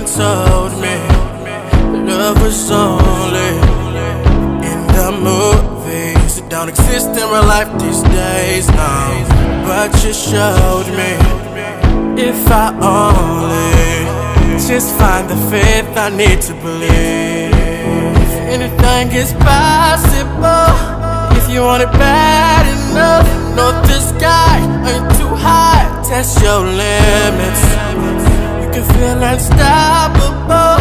someone told me love was only in the movies. It don't exist in real life these days, no. But you showed me if I only just find the faith I need to believe. Anything is possible if you want it bad enough. North to sky, ain't too high. Test your limits. You can feel unstoppable,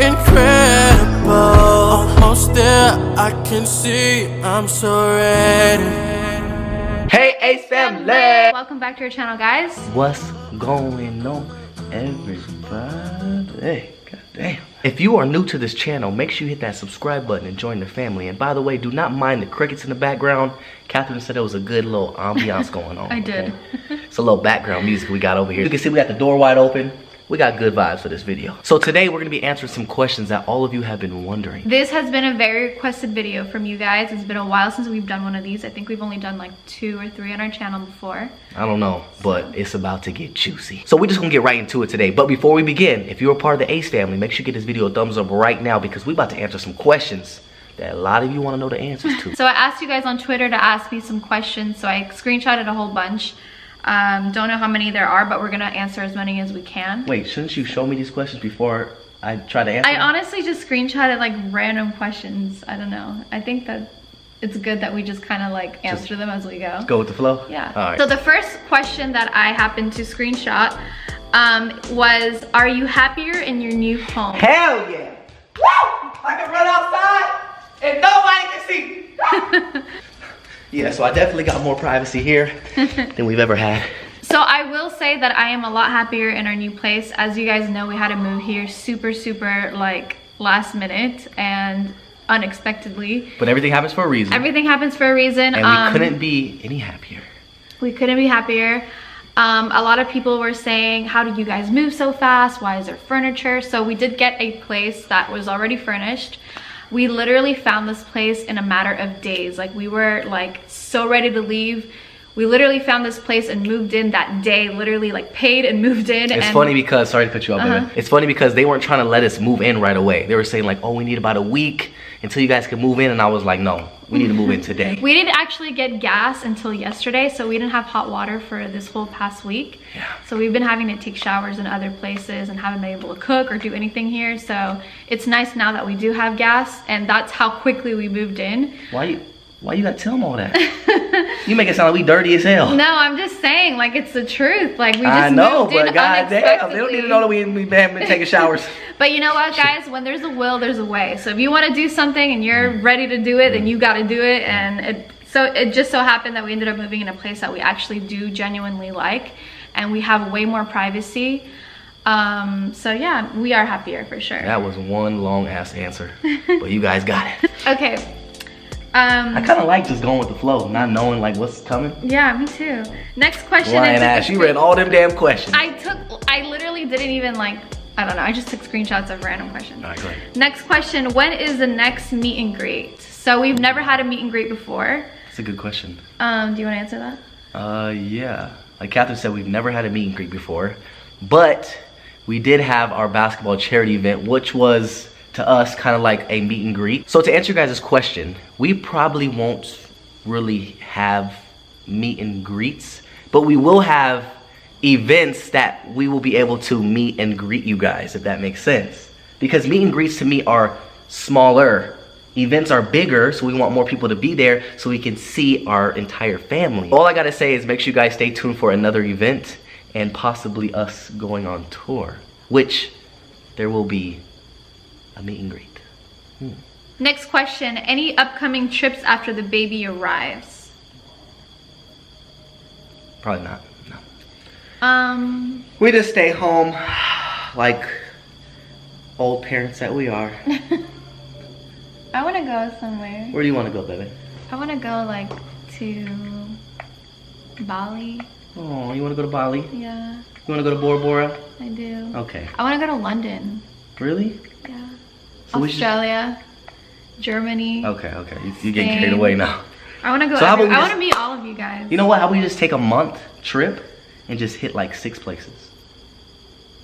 incredible. Almost there, I can see. I'm so ready. Hey, Ace Family! Welcome back to our channel, guys. What's going on, everybody? God damn. If you are new to this channel, make sure you hit that subscribe button and join the family. And by the way, do not mind the crickets in the background. Catherine said it was a good little ambiance going on. I did. Okay? It's a little background music we got over here. You can see we got the door wide open. We got good vibes for this video. So today we're gonna be answering some questions that all of you have been wondering. This has been a very requested video from you guys. It's been a while since we've done one of these. I think we've only done like 2 or 3 on our channel before. I don't know, but it's about to get juicy. So we're just gonna get right into it today. But before we begin, if you're a part of the Ace family, make sure you give this video a thumbs up right now because we're about to answer some questions that a lot of you wanna know the answers to. So I asked you guys on Twitter to ask me some questions, so I screenshotted a whole bunch. Don't know how many there are, but we're gonna answer as many as we can. Wait, shouldn't you show me these questions before I try to answer I them? honestly just screenshotted like random questions. I don't know. I think that it's good that we just kind of like answer them as we go. Go with the flow? Yeah. All right. So the first question that I happened to screenshot was, are you happier in your new home? Hell yeah! Woo! I can run outside and nobody can see me. Yeah, so I definitely got more privacy here than we've ever had. So I will say that I am a lot happier in our new place. As you guys know, we had to move here super like last minute and unexpectedly. But everything happens for a reason. Everything happens for a reason. And we couldn't be any happier. We couldn't be happier. A lot of people were saying, how did you guys move so fast? Why is there furniture? So we did get a place that was already furnished. We literally found this place in a matter of days. Like, we were like so ready to leave. We literally found this place and moved in that day, literally like paid and moved in. It's funny because, sorry to cut you off, baby. It's funny because they weren't trying to let us move in right away. They were saying like, oh, we need about a week until you guys can move in. And I was like, no, we need to move in today. We didn't actually get gas until yesterday, so we didn't have hot water for this whole past week. Yeah. So we've been having to take showers in other places and haven't been able to cook or do anything here. So it's nice now that we do have gas, and that's how quickly we moved in. Why you gotta tell them all that? You make it sound like we dirty as hell. No, I'm just saying, like, it's the truth. Like, we just I know, moved in but goddamn, they don't need to know that we haven't been taking showers. But you know what, guys? When there's a will, there's a way. So if you want to do something and you're ready to do it, then you got to do it. And it just so happened that we ended up moving in a place that we actually do genuinely like, and we have way more privacy. So yeah, we are happier for sure. That was one long ass answer, but you guys got it. Okay. I kind of like just going with the flow, not knowing like what's coming. Yeah, me too. Next question. Lying ass, you read all them damn questions. I literally didn't even like, I don't know, I just took screenshots of random questions. All right, go ahead. Next question, when is the next meet and greet? So we've never had a meet and greet before. That's a good question. Do you want to answer that? Yeah. Like Catherine said, we've never had a meet and greet before, but we did have our basketball charity event, which was to us kind of like a meet and greet. So to answer your guys' question, we probably won't really have meet and greets, but we will have events that we will be able to meet and greet you guys, if that makes sense. Because meet and greets to me are smaller. Events are bigger, so we want more people to be there so we can see our entire family. All I gotta say is make sure you guys stay tuned for another event and possibly us going on tour, which there will be a meet and greet. Next question, any upcoming trips after the baby arrives? Probably not, no. We We just stay home like old parents that we are. I want to go somewhere. Where do you want to go, baby? I want to go like to Bali. Oh, you want to go to Bali? Yeah, You want to go to Bora Bora? I do. Okay. I want to go to London. Really? Yeah. So we should- Australia, Germany. Okay, okay. You're getting carried away now. I want to go. So how about we I just- want to meet all of you guys. You know what? How about we just take a month trip and just hit like 6 places?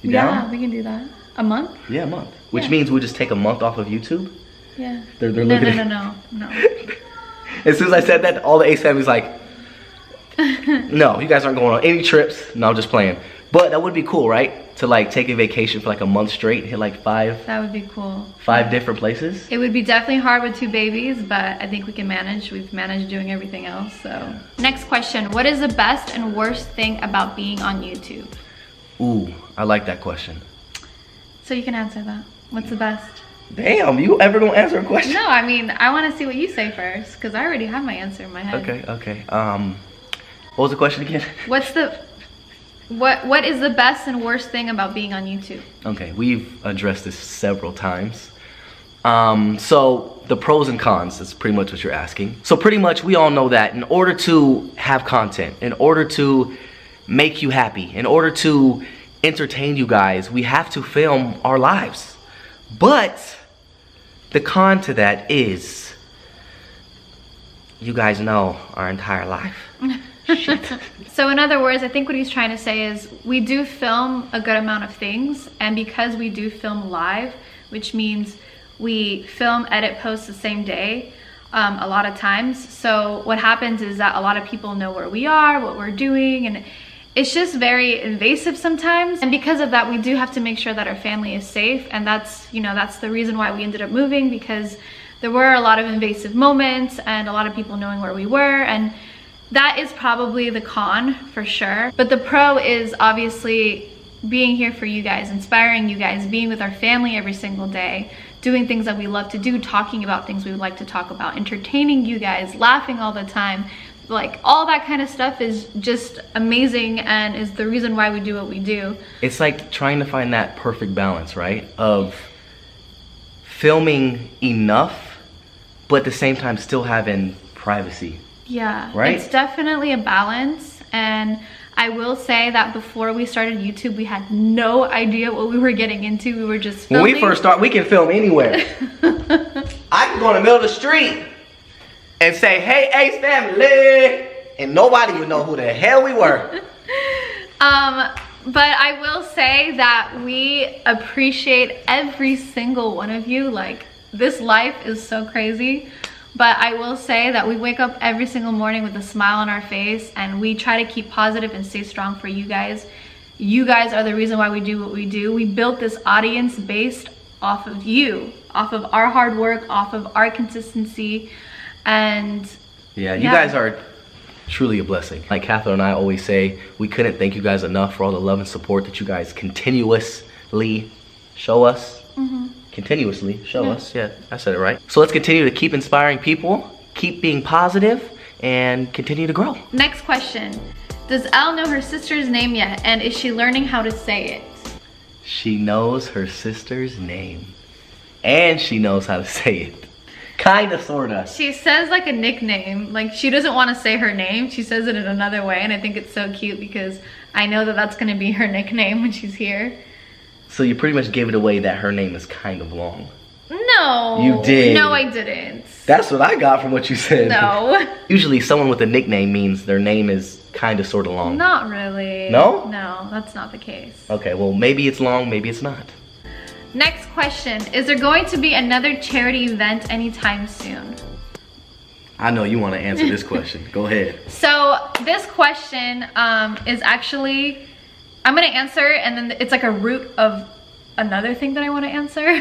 You down? Yeah, we can do that. A month? Yeah, a month. Which Yeah. means we'll just take a month off of YouTube. Yeah. They're No, looking at no. As soon as I said that, all the Ace family's like, no, you guys aren't going on any trips. No, I'm just playing. But that would be cool, right? To like take a vacation for like a month straight and hit like five That would be cool. different places. It would be definitely hard with 2 babies, but I think we can manage. We've managed doing everything else, so. Next question, what is the best and worst thing about being on YouTube? Ooh, I like that question. So you can answer that. What's the best? Damn, you ever gonna answer a question? No, I mean, I want to see what you say first, because I already have my answer in my head. Okay. What was the question again? What is the best and worst thing about being on YouTube? Okay, we've addressed this several times. So the pros and cons is pretty much what you're asking. So pretty much we all know that in order to have content, in order to make you happy, in order to entertain you guys, we have to film our lives. But the con to that is you guys know our entire life. Shit. So in other words, I think what he's trying to say is we do film a good amount of things, and because we do film live, which means we film, edit, post the same day a lot of times. So what happens is that a lot of people know where we are, what we're doing, and it's just very invasive sometimes. And because of that, we do have to make sure that our family is safe, and that's the reason why we ended up moving, because there were a lot of invasive moments and a lot of people knowing where we were, and that is probably the con for sure. But the pro is obviously being here for you guys, inspiring you guys, being with our family every single day, doing things that we love to do, talking about things we would like to talk about, entertaining you guys, laughing all the time. Like all that kind of stuff is just amazing and is the reason why we do what we do. It's like trying to find that perfect balance, right? Of filming enough, but at the same time still having privacy. Yeah, right? It's definitely a balance. And I will say that before we started YouTube, we had no idea what we were getting into. We were just filming. When we first start, we can film anywhere. I can go in the middle of the street and say, hey, Ace family, and nobody would know who the hell we were. But I will say that we appreciate every single one of you. Like, this life is so crazy. But I will say that we wake up every single morning with a smile on our face, and we try to keep positive and stay strong for you guys. You guys are the reason why we do what we do. We built this audience based off of you, off of our hard work, off of our consistency. And yeah, you guys are truly a blessing. Like Catherine and I always say, we couldn't thank you guys enough for all the love and support that you guys continuously show us. Continuously show us. Yeah, I said it right. So let's continue to keep inspiring people, keep being positive, and continue to grow. Next question. Does Elle know her sister's name yet? And is she learning how to say it? She knows her sister's name. And she knows how to say it. Kinda, sorta. She says like a nickname. Like, she doesn't want to say her name. She says it in another way, and I think it's so cute because I know that that's gonna be her nickname when she's here. So you pretty much gave it away that her name is kind of long. No. You did. No, I didn't. That's what I got from what you said. No. Usually someone with a nickname means their name is kind of sort of long. Not really. No? No, that's not the case. Okay, well maybe it's long, maybe it's not. Next question. Is there going to be another charity event anytime soon? I know you want to answer this question. Go ahead. So this question is actually, I'm gonna answer and then it's like a root of another thing that I want to answer.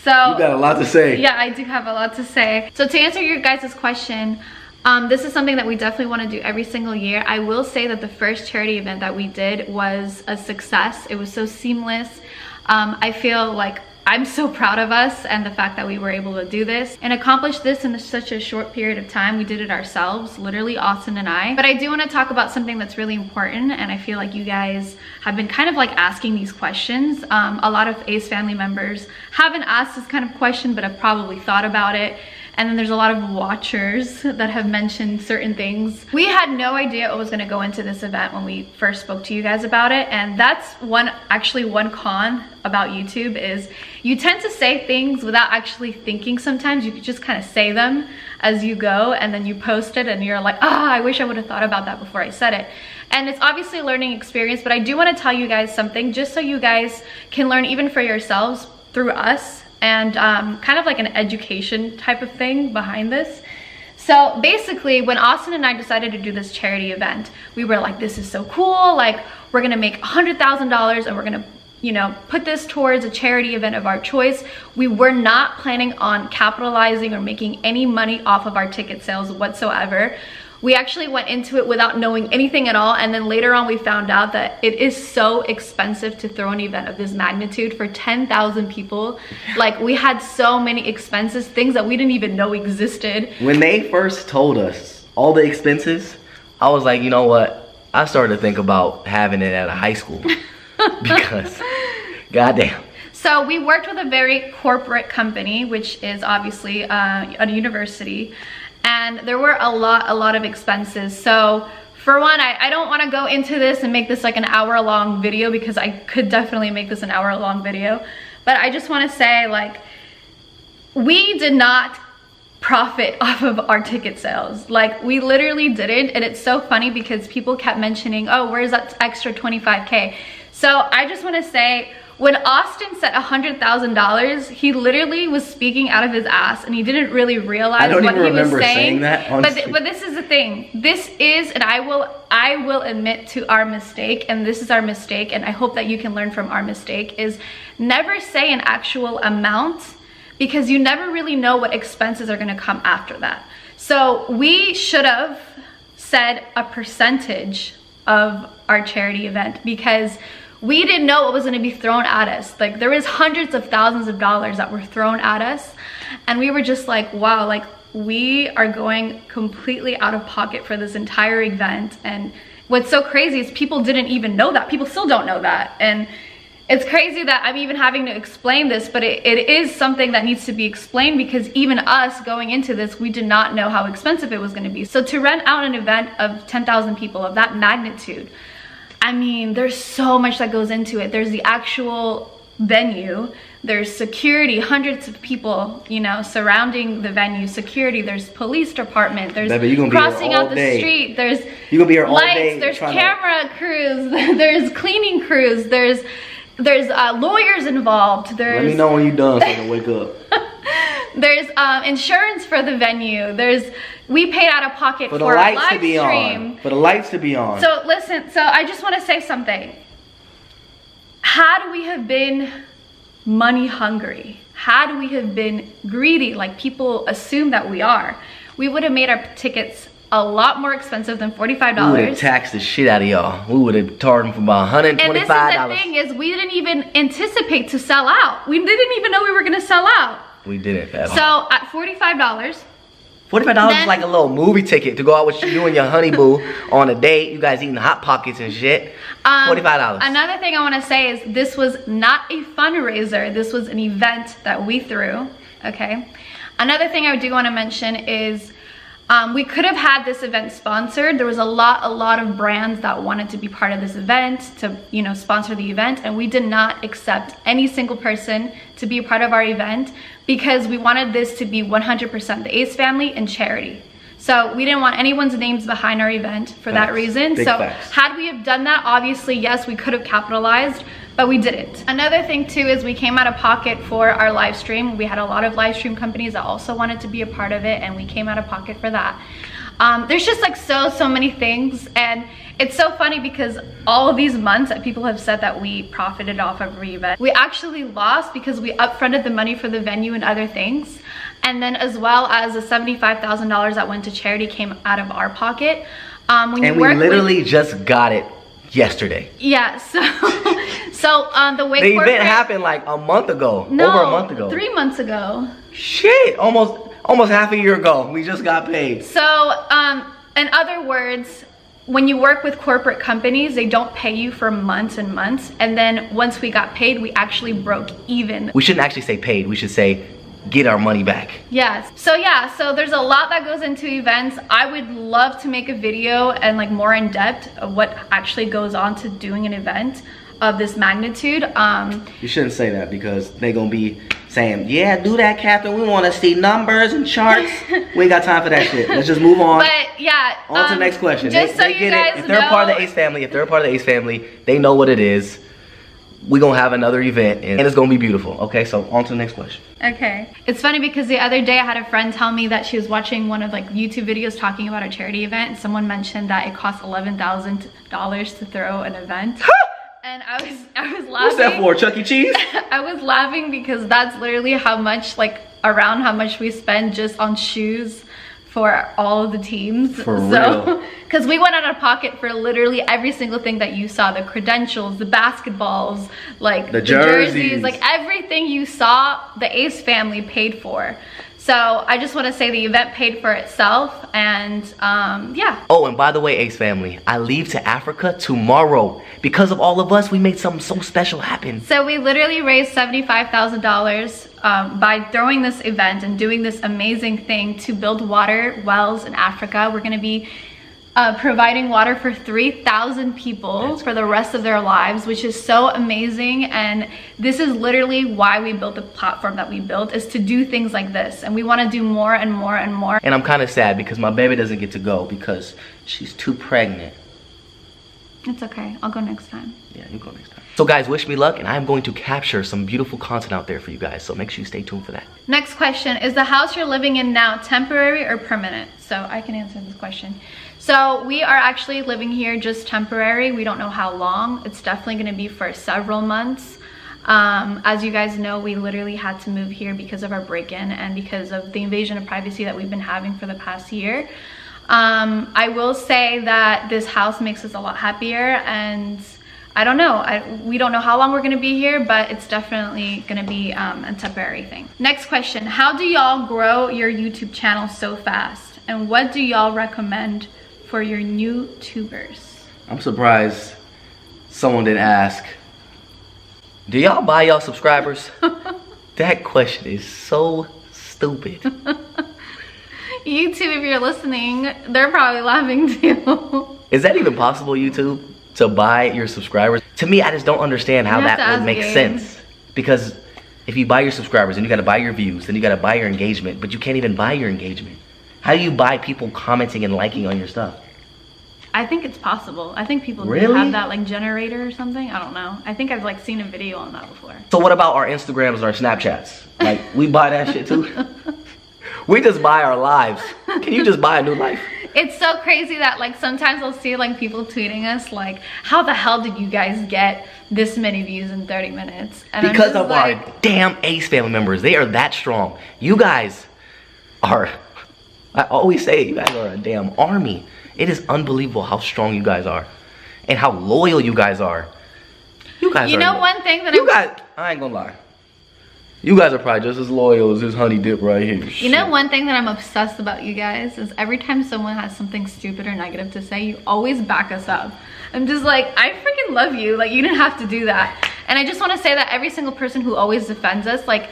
So you got a lot to say. Yeah, I do have a lot to say. So to answer your guys' question, this is something that we definitely want to do every single year. I will say that the first charity event that we did was a success. It was so seamless. I feel like I'm so proud of us and the fact that we were able to do this and accomplish this in such a short period of time. We did it ourselves, literally Austin and I. But I do want to talk about something that's really important, and I feel like you guys have been kind of like asking these questions. A lot of Ace family members haven't asked this kind of question but have probably thought about it. And then there's a lot of watchers that have mentioned certain things. We had no idea what was gonna go into this event when we first spoke to you guys about it. And that's actually one con about YouTube is you tend to say things without actually thinking sometimes. You could just kind of say them as you go and then you post it and you're like, I wish I would have thought about that before I said it. And it's obviously a learning experience, but I do want to tell you guys something just so you guys can learn even for yourselves through us, and kind of like an education type of thing behind this. So basically, when Austin and I decided to do this charity event, we were like, this is so cool. Like, we're gonna make $100,000 and we're gonna, you know, put this towards a charity event of our choice. We were not planning on capitalizing or making any money off of our ticket sales whatsoever. We actually went into it without knowing anything at all, and then later on we found out that it is so expensive to throw an event of this magnitude for 10,000 people. Like, we had so many expenses, things that we didn't even know existed. When they first told us all the expenses, I was like, you know what? I started to think about having it at a high school because, goddamn. So we worked with a very corporate company, which is obviously a university. And there were a lot of expenses. So for one, I don't want to go into this and make this like an hour-long video, because I could definitely make this an hour-long video. But I just want to say, like, we did not profit off of our ticket sales. Like, we literally didn't. And it's so funny because people kept mentioning, oh, where's that extra 25K? So I just want to say, when Austin said $100,000, he literally was speaking out of his ass, and he didn't really realize what he was saying. But this is the thing. This is, and I will admit to our mistake, and this is our mistake, and I hope that you can learn from our mistake, is never say an actual amount, because you never really know what expenses are going to come after that. So we should have said a percentage of our charity event, because we didn't know what was going to be thrown at us. Like, there was hundreds of thousands of dollars that were thrown at us, and we were just like, wow, like, we are going completely out of pocket for this entire event. And what's so crazy is people didn't even know that. People still don't know that. And it's crazy that I'm even having to explain this, but it is something that needs to be explained, because even us going into this, we did not know how expensive it was going to be. So to rent out an event of 10,000 people of that magnitude, I mean, there's so much that goes into it. There's the actual venue, there's security, hundreds of people, you know, surrounding the venue, security, there's police department, there's crossing out the street, there's lights, there's camera crews, there's cleaning crews, there's lawyers involved, let me know when you're done so I can wake up. There's insurance for the venue. We paid out of pocket for a live stream. For the lights to be on. So listen, so I just want to say something. Had we have been money hungry, had we have been greedy like people assume that we are, we would have made our tickets a lot more expensive than $45. We would have taxed the shit out of y'all. We would have charged them for about $125. And this is the thing, is we didn't even anticipate to sell out. We didn't even know we were gonna sell out. We didn't at all. So at $45. $45 is like a little movie ticket to go out with you and your honey boo on a date. You guys eating Hot Pockets and shit. $45. Another thing I want to say is this was not a fundraiser. This was an event that we threw, okay? Another thing I do want to mention is we could have had this event sponsored. There was a lot of brands that wanted to be part of this event, to, you know, sponsor the event, and we did not accept any single person to be a part of our event, because we wanted this to be 100% the Ace family and charity. So we didn't want anyone's names behind our event for that reason. So had we have done that, obviously, yes, we could have capitalized, but we didn't. Another thing too is we came out of pocket for our live stream. We had a lot of live stream companies that also wanted to be a part of it, and we came out of pocket for that. There's just like so many things, and it's so funny because all of these months that people have said that we profited off of every event, we actually lost because we upfronted the money for the venue and other things, and then as well as the $75,000 that went to charity came out of our pocket. We literally just got it yesterday. Yeah, so the way the event happened like a month ago. No, over a month ago. 3 months ago. Shit, almost half a year ago. We just got paid. So in other words, when you work with corporate companies, they don't pay you for months and months, and then once we got paid, we actually broke even. We shouldn't actually say paid. We should say get our money back. Yes. So yeah, so there's a lot that goes into events. I would love to make a video and like more in depth of what actually goes on to doing an event of this magnitude. You shouldn't say that because they're gonna be saying, yeah, do that, Catherine. We want to see numbers and charts. We ain't got time for that shit. Let's just move on. But yeah, on to the next question. Just so you guys If they're a part of the Ace family, they know what it is. We're gonna have another event and it's gonna be beautiful. Okay, so on to the next question. Okay. It's funny because the other day I had a friend tell me that she was watching one of like YouTube videos talking about a charity event, and someone mentioned that it costs $11,000 to throw an event. And I was laughing. What's that for, Chuck E. Cheese? I was laughing because that's literally how much, like around how much we spend just on shoes for all of the teams. For real. Because we went out of pocket for literally every single thing that you saw, the credentials, the basketballs, like the jerseys, like everything you saw, the Ace family paid for. So I just want to say the event paid for itself, and yeah. Oh, and by the way, Ace family, I leave to Africa tomorrow. Because of all of us, we made something so special happen. So we literally raised $75,000 by throwing this event and doing this amazing thing to build water wells in Africa. We're going to be providing water for 3,000 people for the rest of their lives, which is so amazing. And this is literally why we built the platform that we built, is to do things like this, and we want to do more and more and more. And I'm kind of sad because my baby doesn't get to go because she's too pregnant. It's okay, I'll go next time. Yeah, you go next time. So guys, wish me luck, and I'm going to capture some beautiful content out there for you guys, so make sure you stay tuned for that. Next question, is the house you're living in now temporary or permanent? So I can answer this question. So we are actually living here just temporary. We don't know how long. It's definitely going to be for several months. As you guys know, we literally had to move here because of our break-in and because of the invasion of privacy that we've been having for the past year. I will say that this house makes us a lot happier, and I don't know, we don't know how long we're going to be here, but it's definitely going to be a temporary thing. Next question, how do y'all grow your YouTube channel so fast, and what do y'all recommend for your new tubers? I'm surprised someone didn't ask, do y'all buy y'all subscribers? That question is so stupid. YouTube, if you're listening, they're probably laughing too. Is that even possible, YouTube, to buy your subscribers? To me, I just don't understand how that would make sense. Because if you buy your subscribers, then you gotta buy your views, then you gotta buy your engagement, but you can't even buy your engagement. How do you buy people commenting and liking on your stuff? I think it's possible. I think people really do have that like generator or something. I don't know. I think I've like seen a video on that before. So what about our Instagrams and our Snapchats? Like, we buy that shit too? We just buy our lives. Can you just buy a new life? It's so crazy that like sometimes I'll see like people tweeting us like, how the hell did you guys get this many views in 30 minutes? And because of like, our damn Ace family members. They are that strong. You guys are, I always say, you guys are a damn army. It is unbelievable how strong you guys are and how loyal you guys are. You guys, you know, one thing that I ain't gonna lie. You guys are probably just as loyal as this honey dip right here. You know, one thing that I'm obsessed about you guys is every time someone has something stupid or negative to say, you always back us up. I'm just like, I freaking love you. Like, you didn't have to do that. And I just want to say that every single person who always defends us, like,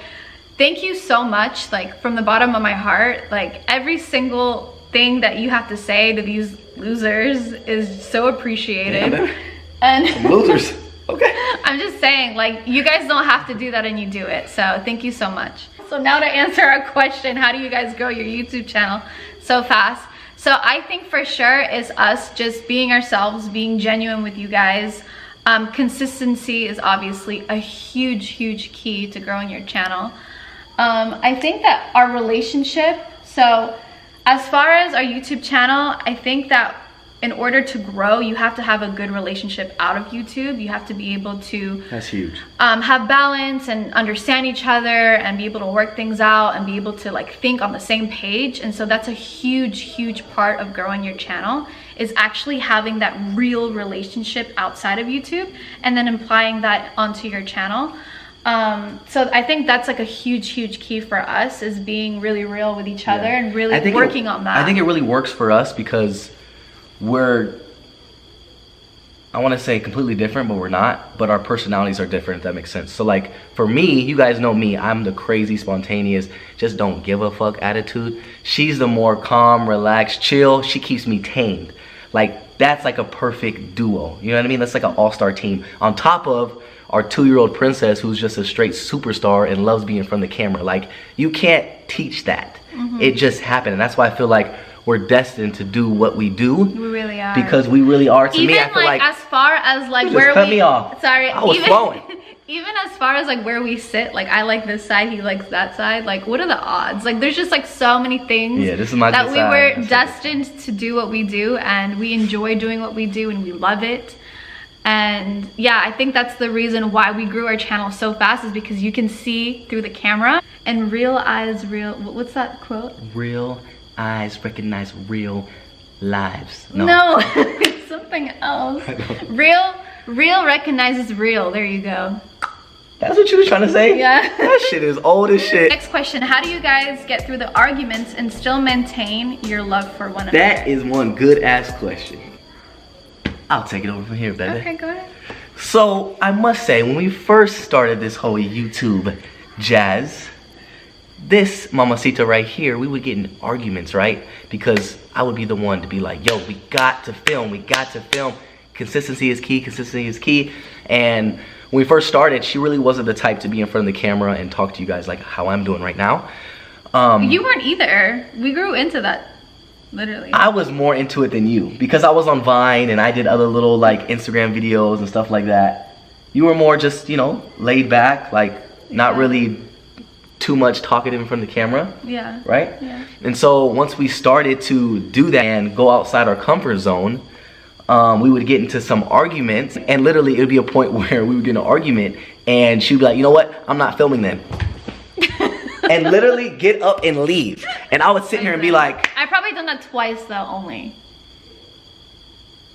thank you so much. Like, from the bottom of my heart, like, every single thing that you have to say to these losers is so appreciated. Yeah, and some losers. Okay. I'm just saying, like, you guys don't have to do that and you do it. So thank you so much. So now to answer our question, how do you guys grow your YouTube channel so fast? So I think for sure is us just being ourselves, being genuine with you guys. Consistency is obviously a huge key to growing your channel. I think that our relationship, so as far as our YouTube channel, I think that in order to grow, you have to have a good relationship out of YouTube. You have to be able to, that's huge, have balance and understand each other and be able to work things out and be able to like think on the same page. And so that's a huge part of growing your channel, is actually having that real relationship outside of YouTube and then applying that onto your channel. So I think that's like a huge key for us, is being really real with each other and really working on that. I think it really works for us because we're I want to say completely different, but we're not. But our personalities are different, if that makes sense. So like for me, you guys know me, I'm the crazy, spontaneous, just don't give a fuck attitude. She's the more calm, relaxed, chill. She keeps me tamed. Like that's like a perfect duo. You know what I mean? That's like an all-star team. On top of our 2-year-old princess, who's just a straight superstar and loves being in front of the camera. Like you can't teach that. It just happened. And that's why I feel like we're destined to do what we do. We really are. Because we really are. To even me, I feel like as far as like you where just cut we me off. Sorry, I was flowing. Even as far as like where we sit, like I like this side, he likes that side. Like what are the odds? Like there's just like so many things this is my that we side. were destined to do what we do, and we enjoy doing what we do, and we love it. And yeah, I think that's the reason why we grew our channel so fast, is because you can see through the camera, and real eyes, real, what's that quote? Real eyes recognize real lives. No, it's something else. Real recognizes real. There you go. That's what you were trying to say? Yeah. That shit is old as shit. Next question, how do you guys get through the arguments and still maintain your love for one another? That is one good ass question. I'll take it over from here, baby. Okay, go ahead. So I must say, when we first started this whole YouTube jazz, this mamacita right here, we would get in arguments, right? Because I would be the one to be like, yo, we got to film, we got to film. Consistency is key, consistency is key. And when we first started, she really wasn't the type to be in front of the camera and talk to you guys like how I'm doing right now. You weren't either. We grew into that, literally. I was more into it than you because I was on Vine and I did other little like Instagram videos and stuff like that. You were more just, you know, laid back, like not really too much talkative in front of the camera. Yeah. Right? Yeah. And so once we started to do that and go outside our comfort zone, we would get into some arguments, and literally it would be a point where we would get in an argument and she'd be like, you know what? I'm not filming then. And literally get up and leave. And I would sit here and be like, I probably done that twice though, only.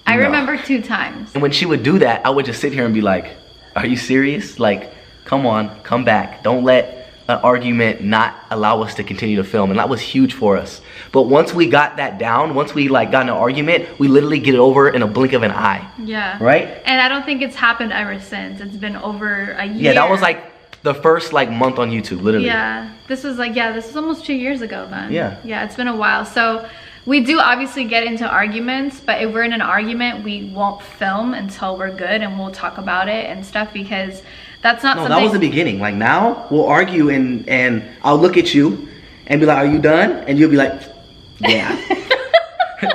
I remember 2 times. And when she would do that, I would just sit here and be like, are you serious? Like, come on, come back. Don't let an argument not allow us to continue to film. And that was huge for us. But once we got that down, once we like got in an argument, we literally get it over in a blink of an eye. Yeah. Right? And I don't think it's happened ever since. It's been over a year. Yeah, that was like the first like month on YouTube, literally. Yeah. This was like, this was almost 2 years ago then. Yeah. Yeah, it's been a while. So we do obviously get into arguments, but if we're in an argument, we won't film until we're good, and we'll talk about it and stuff, because that's not something. No, that was the beginning. Like now, we'll argue and I'll look at you and be like, are you done? And you'll be like, yeah.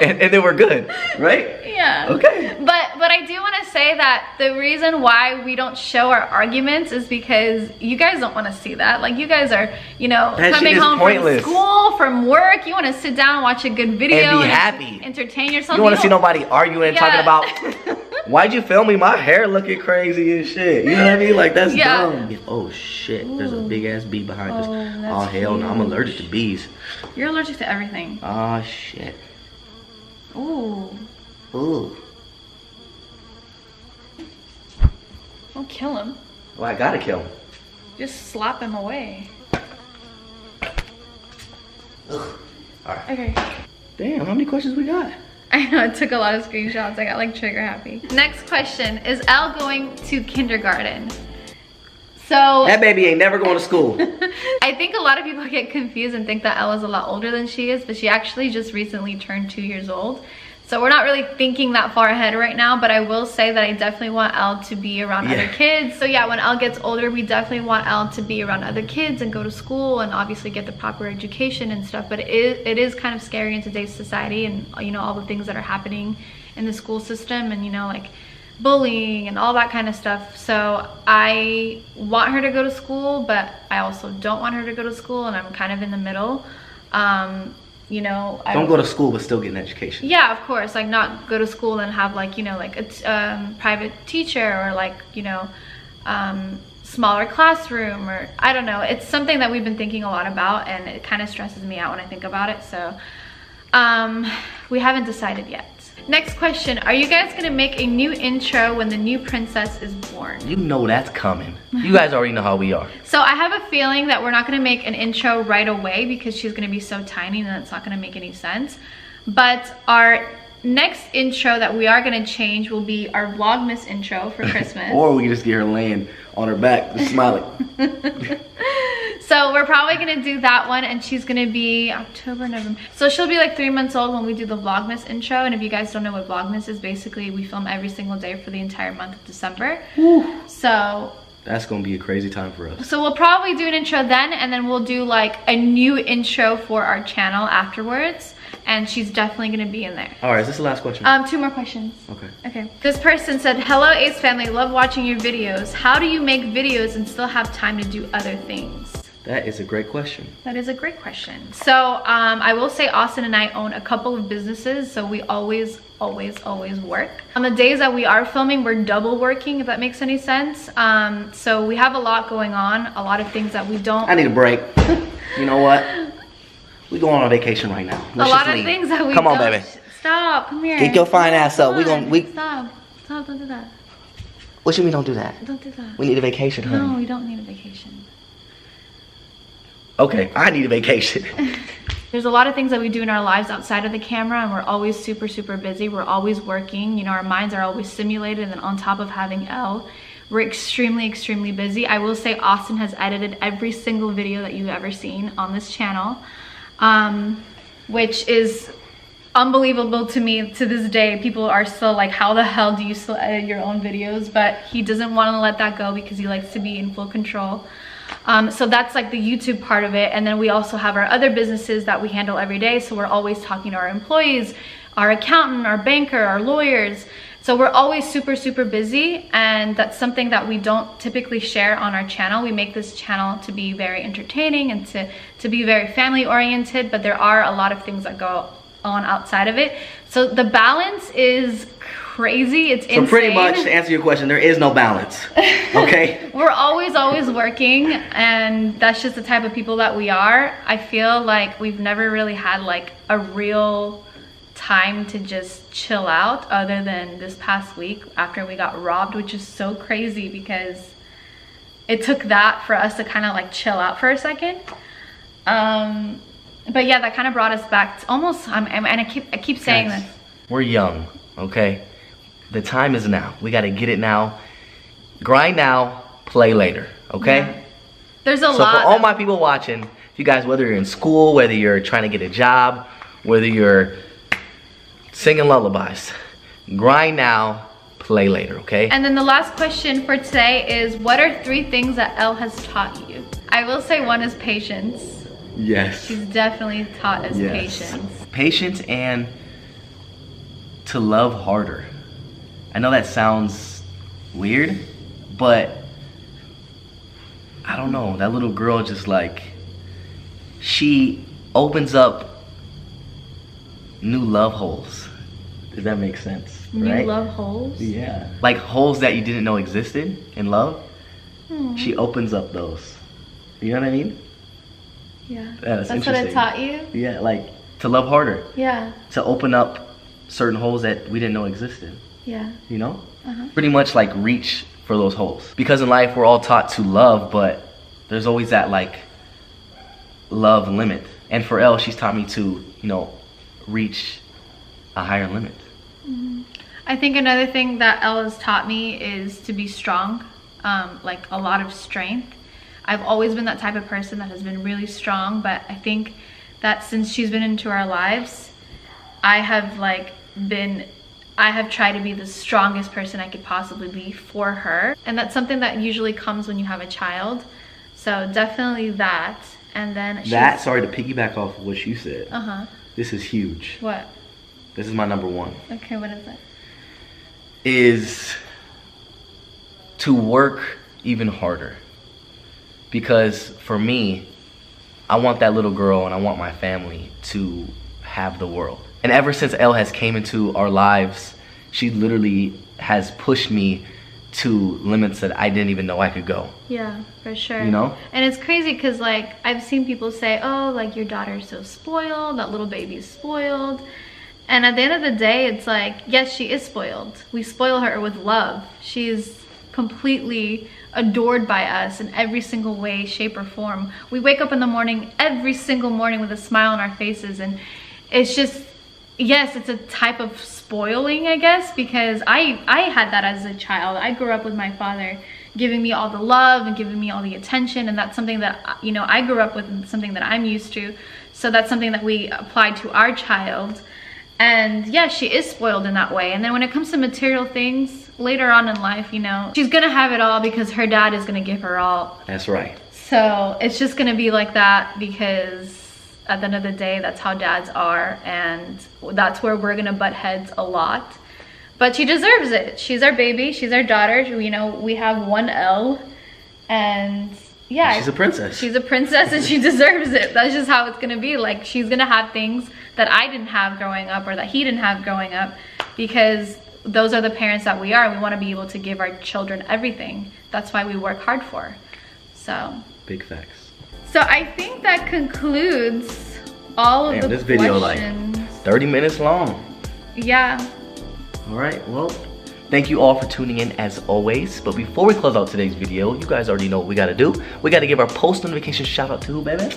and then we're good, right? Yeah. Okay. But I do want to say that the reason why we don't show our arguments is because you guys don't want to see that. Like you guys are, you know, that coming home pointless. from school, from work. You want to sit down and watch a good video and be happy, entertain yourself. You don't want to see nobody arguing and talking about, why'd you film me? My hair looking crazy and shit. You know what I mean? Like that's dumb. Oh shit, there's a big ass bee behind us. Oh hell no, I'm allergic to bees. You're allergic to everything. Oh shit. Ooh. Ooh. Don't kill him. Well, I gotta kill him. Just slap him away. Ugh. Alright. Okay. Damn, how many questions we got? I know, it took a lot of screenshots. I got like trigger happy. Next question, is Elle going to kindergarten? So that baby ain't never going to school. I think a lot of people get confused and think that Elle is a lot older than she is, but she actually just recently turned 2 years old. So we're not really thinking that far ahead right now, but I will say that I definitely want Elle to be around other kids. So yeah, when Elle gets older, we definitely want Elle to be around other kids and go to school and obviously get the proper education and stuff. But it is kind of scary in today's society, and you know, all the things that are happening in the school system, and you know, like bullying and all that kind of stuff. So I want her to go to school, but I also don't want her to go to school, and I'm kind of in the middle. You know, don't go to school but still get an education. Yeah, of course. Like not go to school and have like, you know, like a private teacher, or like, you know, smaller classroom, or I don't know. It's something that we've been thinking a lot about, and it kind of stresses me out when I think about it. So we haven't decided yet. Next question, are you guys gonna make a new intro when the new princess is born? You know that's coming. You guys already know how we are. So I have a feeling that we're not gonna make an intro right away because she's gonna be so tiny and it's not gonna make any sense. But our next intro that we are gonna change will be our Vlogmas intro for Christmas. Or we can just get her laying on her back, just smiling. So we're probably gonna do that one, and she's gonna be October, November. So she'll be like 3 months old when we do the Vlogmas intro. And if you guys don't know what Vlogmas is, basically we film every single day for the entire month of December. Woo. So that's gonna be a crazy time for us. So we'll probably do an intro then, and then we'll do like a new intro for our channel afterwards. And she's definitely gonna be in there. All right, is this the last question? 2 more questions. Okay. Okay. This person said, "Hello Ace family, love watching your videos. How do you make videos and still have time to do other things?" That is a great question. That is a great question. So I will say Austin and I own a couple of businesses, so we always work. On the days that we are filming, we're double working, if that makes any sense. So we have a lot going on, a lot of things that we don't. I need a break. You know what? We going on vacation right now. Let's a lot just of leave. things that we Come on, don't. baby. Stop, come here. Get your fine ass up. Come on. We Stop, don't do that. What you mean don't do that? Don't do that. We need a vacation, honey. No, we don't need a vacation. Okay, I need a vacation. There's a lot of things that we do in our lives outside of the camera, and we're always super busy. We're always working. You know, our minds are always stimulated, and then on top of having Elle, we're extremely busy. I will say Austin has edited every single video that you've ever seen on this channel, which is unbelievable to me to this day. People are still like, how the hell do you still edit your own videos? But he doesn't want to let that go because he likes to be in full control. So that's like the YouTube part of it. And then we also have our other businesses that we handle every day. So we're always talking to our employees, our accountant, our banker, our lawyers. So we're always super busy, and that's something that we don't typically share on our channel. We make this channel to be very entertaining and to be very family oriented, but there are a lot of things that go on outside of it. So the balance is crazy. It's insane. So pretty much, to answer your question, there is no balance, okay? We're always working, and that's just the type of people that we are. I feel like we've never really had like a real time to just chill out, other than this past week after we got robbed, which is so crazy because it took that for us to kind of like chill out for a second. But yeah, that kind of brought us back to almost, and I keep saying Guys, this. We're young, okay? The time is now. We gotta get it now. Grind now, play later, okay? Yeah. There's a So lot. for all my people watching, if you guys, whether you're in school, whether you're trying to get a job, whether you're singing lullabies, grind now, play later, okay? And then the last question for today is, what are 3 things that Elle has taught you? I will say one is patience. Yes. She's definitely taught us patience. Patience, and to love harder. I know that sounds weird, but I don't know. That little girl just like, she opens up new love holes. Does that make sense? New right? love holes? Yeah. Like holes that you didn't know existed in love. She opens up those. You know what I mean? Yeah. That's what it interesting. taught you? Yeah, like to love harder. Yeah. To open up certain holes that we didn't know existed. Yeah. You know? Pretty much like reach for those holes. Because in life we're all taught to love, but there's always that like love limit. And for Elle, she's taught me to, you know, reach a higher limit. I think another thing that Elle has taught me is to be strong, like a lot of strength. I've always been that type of person that has been really strong, but I think that since she's been into our lives, I have tried to be the strongest person I could possibly be for her. And that's something that usually comes when you have a child. So definitely that. And then Sorry to piggyback off of what you said. This is huge. What? This is my number 1. Okay, what is it? Is to work even harder. Because for me, I want that little girl and I want my family to have the world. And ever since Elle has came into our lives, she literally has pushed me to limits that I didn't even know I could go. Yeah, for sure. You know? And it's crazy because like I've seen people say, oh, like your daughter's so spoiled, that little baby's spoiled. And at the end of the day, it's like, yes, she is spoiled. We spoil her with love. She is completely adored by us in every single way, shape, or form. We wake up in the morning, every single morning, with a smile on our faces, and it's just yes, it's a type of spoiling, I guess, because I had that as a child. I grew up with my father giving me all the love and giving me all the attention, and that's something that, you know, I grew up with and something that I'm used to. So that's something that we applied to our child. And yeah, she is spoiled in that way. And then when it comes to material things later on in life, you know, she's gonna have it all because her dad is gonna give her all. That's right. So it's just gonna be like that, because at the end of the day, that's how dads are, and that's where we're gonna butt heads a lot. But she deserves it. She's our baby, she's our daughter. You know, we have one L, and yeah. She's a princess. She's a princess and she deserves it. That's just how it's gonna be. Like, she's gonna have things that I didn't have growing up, or that he didn't have growing up, because those are the parents that we are. We wanna be able to give our children everything. That's why we work hard for. So. Big facts. So I think that concludes all of the this video questions. like 30 minutes long. Yeah. All right, well, thank you all for tuning in as always. But before we close out today's video, you guys already know what we gotta do. We gotta give our post notification shout out to who, baby?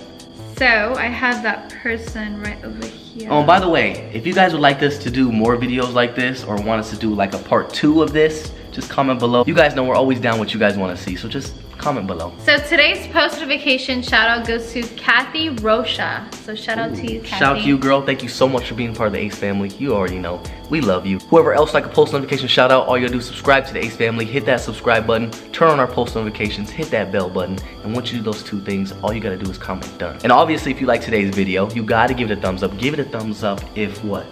So I have that person right over here. Oh, by the way, if you guys would like us to do more videos like this, or want us to do like a part 2 of this, just comment below. You guys know we're always down what you guys wanna see, so just comment below. So today's post notification shout out goes to Kathy Rocha. So shout out to you, Kathy. Shout out to you, girl. Thank you so much for being part of the Ace family. You already know we love you. Whoever else like a post notification shout out, all you gotta do is subscribe to the Ace family, hit that subscribe button, turn on our post notifications, hit that bell button, and once you do those 2 things, all you gotta do is comment done. And obviously, if you like today's video, you gotta give it a thumbs up. Give it a thumbs up if what?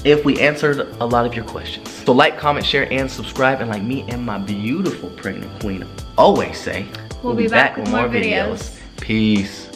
If we answered a lot of your questions. So like, comment, share, and subscribe. And like me and my beautiful pregnant queen always say, we'll be back with more videos. Peace.